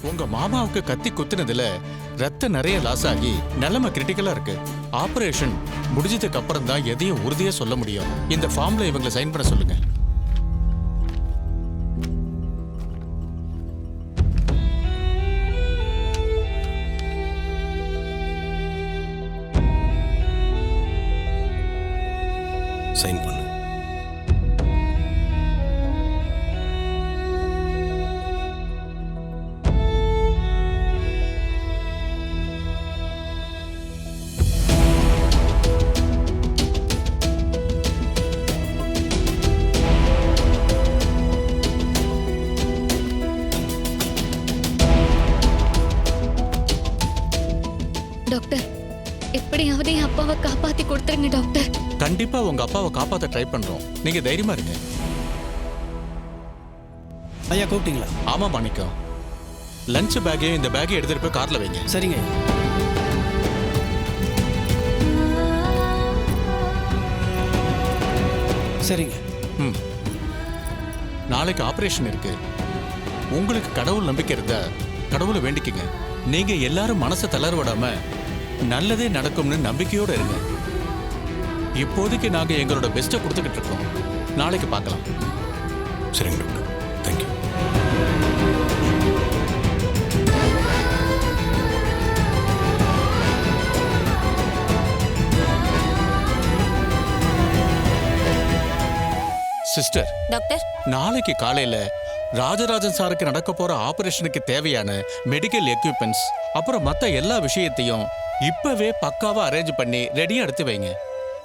உங்க மாமாவுக்கு கத்தி குத்துனதுல ரத்தம் நிறைய லாஸ் ஆகி நிலைமை கிரிட்டிக்கலா இருக்கு. ஆபரேஷன் முடிஞ்சதுக்கு அப்புறம் தான் எதையும் உறுதியா சொல்ல முடியும். இந்த ஃபார்ம்ல இவங்களை சைன் பண்ண சொல்லுங்க. சைன் பண்ணு. டாக்டர், எப்படியாவது என் அப்பாவை காப்பாத்தி கொடுத்துருங்க டாக்டர். கண்டிப்பா உங்க அப்பாவை காப்பாத்த ட்ரை பண்றோம். நீங்க தைரியமா இருங்க. ஐயா கூப்பிட்டீங்களா? ஆமா மாணிக்கம். லஞ்ச் பேக்கையும் இந்த பேக்கையும் எடுத்துட்டு போய் கார்ல வைங்க. சரிங்க. சரிங்க. நாளைக்கு ஆபரேஷன் இருக்கு. உங்களுக்கு கடவுள் நம்பிக்கை இருந்தா கடவுளை வேண்டிக்கங்க. நீங்க எல்லாரும் மனசை தளர விடாம நல்லதே நடக்கும்னு நம்பிக்கையோட இருங்க. இப்போதைக்கு நாங்க எங்களோட பெஸ்ட்டை கொடுத்துக்கிட்டு இருக்கோம். நாளைக்கு பார்க்கலாம். சரிங்க டாக்டர், தேங்க்யூ. சிஸ்டர், டாக்டர், நாளைக்கு காலையில ராஜராஜன் சாருக்கு நடக்க போற ஆபரேஷனுக்கு தேவையான மெடிக்கல் எக்யூப்மெண்ட்ஸ் அப்புறம் மத்த எல்லா விஷயத்தையும் இப்பவே பக்காவா அரேஞ்ச் பண்ணி ரெடியா எடுத்து வைங்க.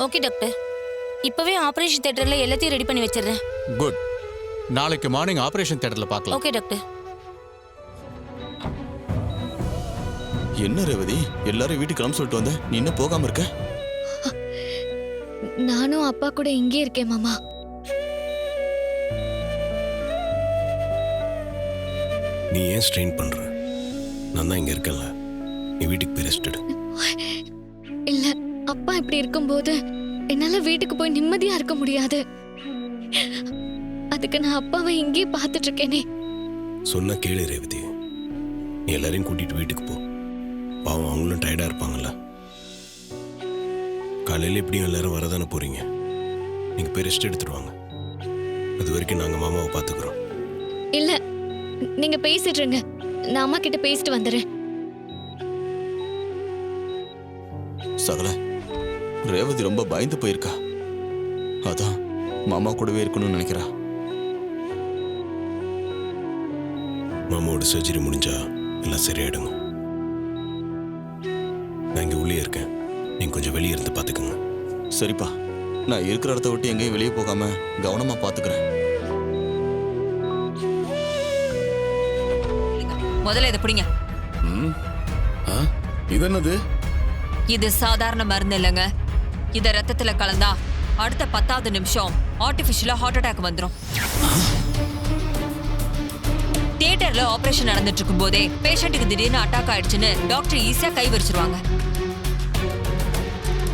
Okay doctor. இப்பவே ஆபரேஷன் தியேட்டர்ல எல்லாத்தையும் ரெடி பண்ணி வச்சிடுறேன். குட். நாளைக்கு மார்னிங் ஆபரேஷன் தியேட்டர்ல பார்க்கலாம். Okay doctor. என்ன ரேவதி, எல்லாரும் வீட்டுக்கு கிளம்ப சொல்லிட்டு வந்த, நீ இன்னும் போகாம இருக்க? நானும் அப்பா கூட இங்கே இருக்கேன் மாமா. நீ ஏன் ஸ்ட்ரெயின் பண்ற? நான் தான் இங்க இருக்கேன்ல, நீ வீட்டுக்கு போய் ரெஸ்ட் எடு. இல்ல, அப்பா இப்படி இருக்கும்போது என்னால வீட்டுக்கு போய் நிம்மதியா இருக்க முடியாது. அதுக்கு நான் அப்பாவை இங்கே பார்த்துட்டு இருக்கேனே. சொன்னா கேளு ரேவதி, நீ எல்லாரையும் கூட்டிட்டு வீட்டுக்கு போ. பாவம், அவங்களும் டயர்டா இருப்பாங்கல்ல. காலையில எப்படியும் எல்லாரும் வரதானே போறீங்க. நீங்க போய் ரெஸ்ட் எடுத்துருவாங்க. அது வரைக்கும் நாங்க மாமாவை பாத்துக்கிறோம். இல்ல, நீங்க பேசிட்டு இருங்க, நான் அம்மா கிட்ட பேசிட்டு வந்துடுறேன். சகல, ரேவதி ரொம்ப பயந்து போயிருக்கா. அதான் மாமா கூடவே இருக்கணும்னு நினைக்கிறா. மாமாவோட சர்ஜரி முடிஞ்சா எல்லாம் சரியாயிடுங்க. நான் இங்க உள்ளே இருக்கேன், நீங்க கொஞ்சம் வெளியே இருந்து பாத்துக்கோங்க. சரிப்பா, நான் இருக்கிற இடத்த விட்டு எங்கேயும் வெளியே போகாம கவனமா பாத்துக்கிறேன். முதல்ல இதை பிடிங்க. இது என்னது? இது சாதாரண மருந்து இல்லைங்க. இத ரத்தத்துல கலந்தா அடுத்த 10வது நிமிஷம் ஆர்டிபிஷியலா ஹார்ட் அட்டாக் வந்துரும். தியேட்டர்ல ஆபரேஷன் நடந்துட்டு இருக்கும் போதே பேஷண்ட்டுக்கு திடீர்னு அட்டாக் ஆயிடுச்சுன்னு டாக்டர் ஈஸியா கை வச்சிருவாங்க.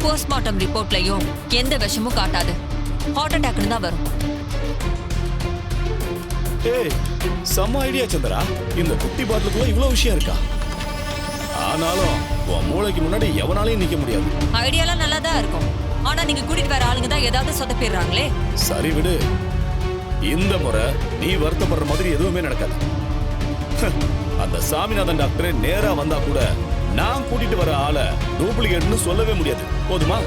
போஸ்ட்மார்ட்டம் ரிப்போர்ட்லயும் எந்த விஷமும் காட்டாது, ஹார்ட் அட்டாக்னு தான் வரும். ஏய், செம்ம ஐடியா சந்திரா. இந்த குட்டி பாட்டிலுக்குள்ள இவ்வளவு விஷயம் இருக்கா? ஆனாலும் உன் மூளைக்கு முன்னாடி எவனாலையும் நிக்க முடியாது. ஐடியாலாம் நல்லா தான் இருக்கும், ஆனா நீங்க கூட்டிட்டு வர ஆளுங்க தான் ஏதாவது சொதப்பிடுறாங்களே. சரி விடு, இந்த முறை நீ வருத்தப்படுற மாதிரி எதுவுமே நடக்காது. அந்த சாமிநாதன் டாக்டரே நேரா வந்தா கூட நான் கூட்டிட்டு வர ஆளை டூப்ளிகேட்னு சொல்லவே முடியாது. போதுமா?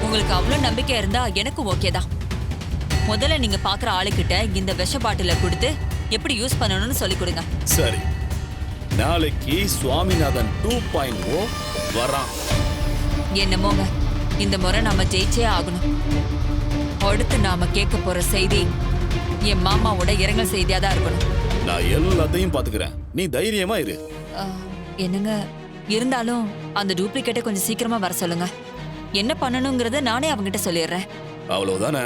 உங்களுக்கு அவ்வளவு நம்பிக்கை இருந்தா எனக்கு ஓகே தான். முதல்ல நீங்க பாக்குற ஆளுகிட்ட இந்த விஷ பாட்டில கொடுத்து எப்படி யூஸ் பண்ணணும்னு சொல்லி கொடுங்க. சரி, நாளைக்கு சுவாமிநாதன் 2.0 வரான். என்னமோங்க, இந்த முறை நாம ஜெயிச்சே ஆகணும். அடுத்து நாம கேட்க போற செய்தி என் மாமாவோட இரங்கல் செய்தியா தான் இருக்கணும். நான் எல்லாத்தையும் பாத்துக்கிறேன், நீ தைரியமா இரு. என்னங்க, இருந்தாலும் அந்த டூப்ளிகேட்டை கொஞ்சம் சீக்கிரமா வர சொல்லுங்க. என்ன பண்ணணுங்கிறத நானே அவங்கிட்ட சொல்லிடுறேன். அவ்வளவுதானே?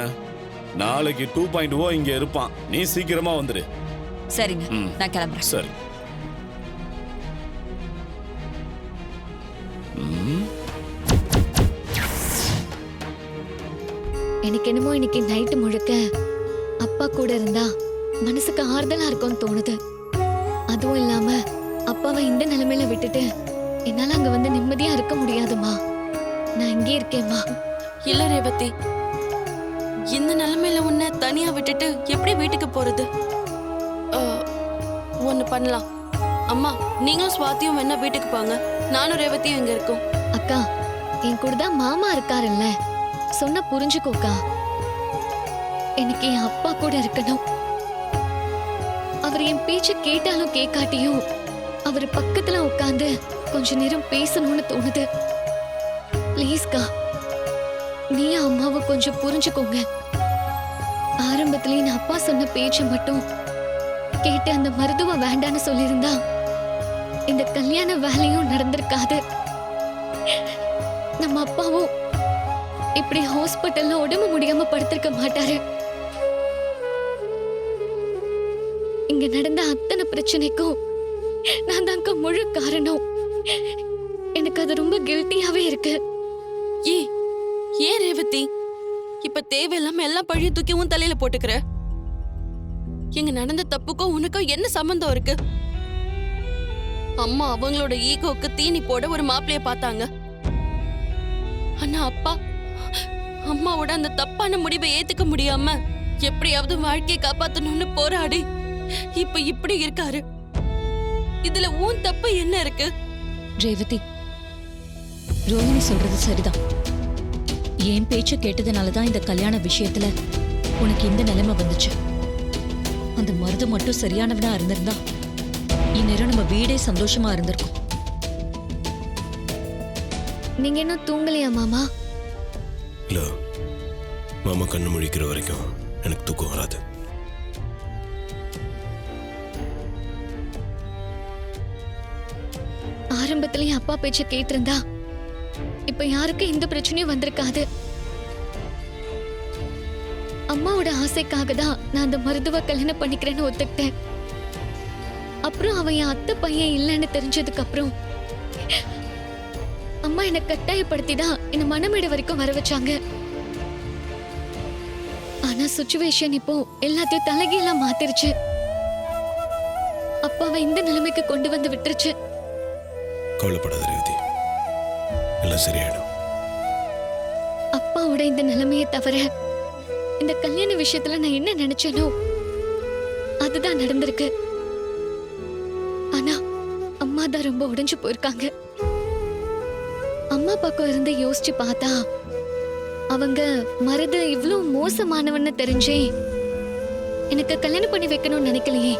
நாளைக்கு 2.0 இங்க இருப்பான், நீ சீக்கிரமா வந்துரு. சரிங்க, நான் கிளம்புறேன். சரி. எனக்கு என்னமோ இன்னைக்கு நைட்டு முழுக்க அப்பா கூட இருந்தா மனசுக்கு ஆறுதலா இருக்கும்னு தோணுது. அதுவும் இல்லாம அப்பா அப்பாவை இந்த நிலைமையில விட்டுட்டு என்னால அங்க வந்து நிம்மதியா இருக்க முடியாதுமா. நான் இங்கே இருக்கேம்மா. இல்ல ரேவதி, இந்த நிலைமையில உன்னை தனியா விட்டுட்டு எப்படி வீட்டுக்கு போறது? ஒண்ணு பண்ணலாம். அம்மா, நீங்களும் சுவாத்தியும் வேணா வீட்டுக்கு போங்க, நானும் ரேவதியும் இங்க இருக்கோம். அக்கா, என் கூட தான் மாமா இருக்காருல்ல, சொன்ன புரிஞ்சுக்கோக்கா. எனக்கு என் அப்பா கூட இருக்கணும். அவர் என் பேச்சு கேட்டாலும் கேட்காட்டியும் அவர் பக்கத்துல உட்காந்து கொஞ்ச நேரம் பேசணும்னு தோணுது. ப்ளீஸ்கா, நீ அம்மாவை கொஞ்சம் புரிஞ்சுக்கோங்க. ஆரம்பத்திலேயே நான் அப்பா சொன்ன பேச்சை மட்டும் கேட்டு அந்த மருத்துவ வேண்டான்னு சொல்லியிருந்தா இந்த கல்யாண வேலையும் நடந்திருக்காது. நம்ம அப்பாவும் இப்படி ஹாஸ்பிட்டல்ல உடம்பு முடியாம படுத்திருக்க மாட்டாரு. இங்க நடந்த அத்தனை பிரச்சனைக்கும் நான் தாங்க முழு காரணம். எனக்கு அது ரொம்ப கில்ட்டியாவே இருக்கு. ஏன் ரேவதி இப்ப தேவையில்லாம எல்லாம் பழிய தூக்கி உன் தலையில போட்டுக்கிற? இங்க நடந்த தப்புக்கும் உனக்கும் என்ன சம்பந்தம் இருக்கு? அம்மா அவங்களோட ஈகோக்கு தீனி போட ஒரு மாப்பிளைய பார்த்தாங்க. ஆனா அப்பா அம்மாவோட அந்த தப்பான முடிவை ஏத்துக்க முடியாம எப்படியாவது வாழ்க்கையை காப்பாத்தணும்னு போராடி இப்ப இப்படி இருக்காரு. இதுல உன் தப்பு என்ன இருக்கு? ரேவதி, ரோஹிணி சொல்றது சரிதான். என் பேச்ச கேட்டதுனாலதான் இந்த கல்யாண விஷயத்துல உனக்கு இந்த நிலைமை வந்துச்சு. அந்த மருது மட்டும் சரியானவனா இருந்திருந்தா இந்நேரம் நம்ம வீடே சந்தோஷமா இருந்திருக்கும். நீங்க இன்னும் தூங்கலையா மாமா? இல்ல, மாமா கண்ணு முழிக்கிற வரைக்கும் எனக்கு தூக்கம் வராது. ஆரம்பத்திலேயே அப்பா பேச்ச கேட்டிருந்தா இப்ப யாருக்கும் எந்த பிரச்சனையும் வந்திருக்காது. அம்மாவோட ஆசைக்காக தான் நான் அந்த மருத்துவ கல்யாணம் பண்ணிக்கிறேன்னு ஒத்துக்கிட்டேன். அப்புறம் அவன் என் அத்தை பையன் இல்லைன்னு தெரிஞ்சதுக்கு அப்புறம் அம்மா என்னை கட்டாயப்படுத்தி தான் என்ன மனமேட வரைக்கும் வர வச்சாங்க. ஆனா சுச்சுவேஷன் இப்போ எல்லாத்தையும் தலைகீழா மாத்திருச்சு. அப்பாவை இந்த நிலைமைக்கு கொண்டு வந்து விட்டுருச்சு. கவலைப்படாத ரேவதி, எல்லாம் சரியாயிடும். அப்பாவோட இந்த நிலைமையை தவிர இந்த கல்யாண விஷயத்துல நான் என்ன நினைச்சேனோ அதுதான் நடந்திருக்கு. ஆனா அம்மா தான் ரொம்ப உடைஞ்சு போயிருக்காங்க. அம்மா பக்கம் இருந்து யோசிச்சு பார்த்தா அவங்க மருது இவ்வளவு மோசமானவன்னு தெரிஞ்சே எனக்கு கல்யாணம் பண்ணி வைக்கணும்னு நினைக்கலையே.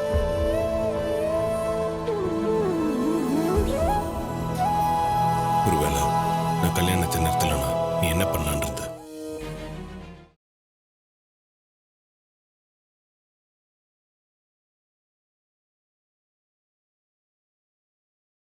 ஒருவேளை நான் கல்யாணத்தை நிறுத்தலனா நீ என்ன பண்ணலான் இருந்த?